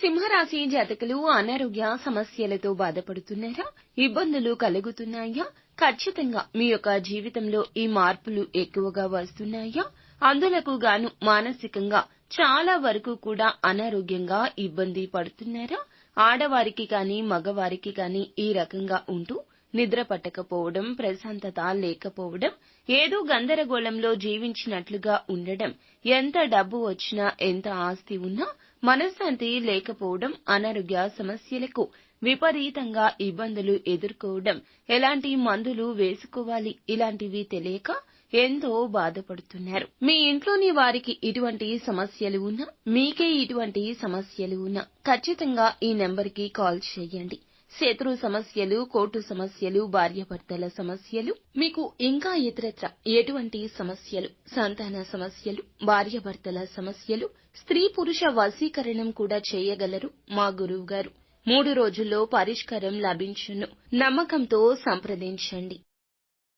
సింహరాశి జాతకులు అనారోగ్య సమస్యలతో బాధపడుతున్నారా? ఇబ్బందులు కలుగుతున్నాయా? ఖచ్చితంగా మీ యొక్క జీవితంలో ఈ మార్పులు ఎక్కువగా వస్తున్నాయా? అందులకు గాను మానసికంగా చాలా వరకు కూడా అనారోగ్యంగా ఇబ్బంది పడుతున్నారా? ఆడవారికి కానీ మగవారికి కానీ ఈ రకంగా ఉంటూ నిద్ర పట్టకపోవడం, ప్రశాంతత లేకపోవడం, ఏదో గందరగోళంలో జీవించినట్లుగా ఉండడం, ఎంత డబ్బు వచ్చినా ఎంత ఆస్తి ఉన్నా మనశ్శాంతి లేకపోవడం, అనారోగ్య సమస్యలకు విపరీతంగా ఇబ్బందులు ఎదుర్కోవడం, ఎలాంటి మందులు వేసుకోవాలి ఇలాంటివి తెలియక ఎంతో బాధపడుతున్నారు. మీ ఇంట్లోని వారికి ఇటువంటి సమస్యలు ఉన్నా, మీకే ఇటువంటి సమస్యలు ఉన్నా ఖచ్చితంగా ఈ నెంబర్కి కాల్ చేయండి. శత్రు సమస్యలు, కోర్టు సమస్యలు, భార్యాభర్తల సమస్యలు, మీకు ఇంకా ఇతరత్ర ఎటువంటి సమస్యలు, సంతాన సమస్యలు, భార్యాభర్తల సమస్యలు, స్త్రీ పురుష వశీకరణం కూడా చేయగలరు మా గురువు గారు. 3 రోజుల్లో పరిష్కారం లభించును. నమ్మకంతో సంప్రదించండి.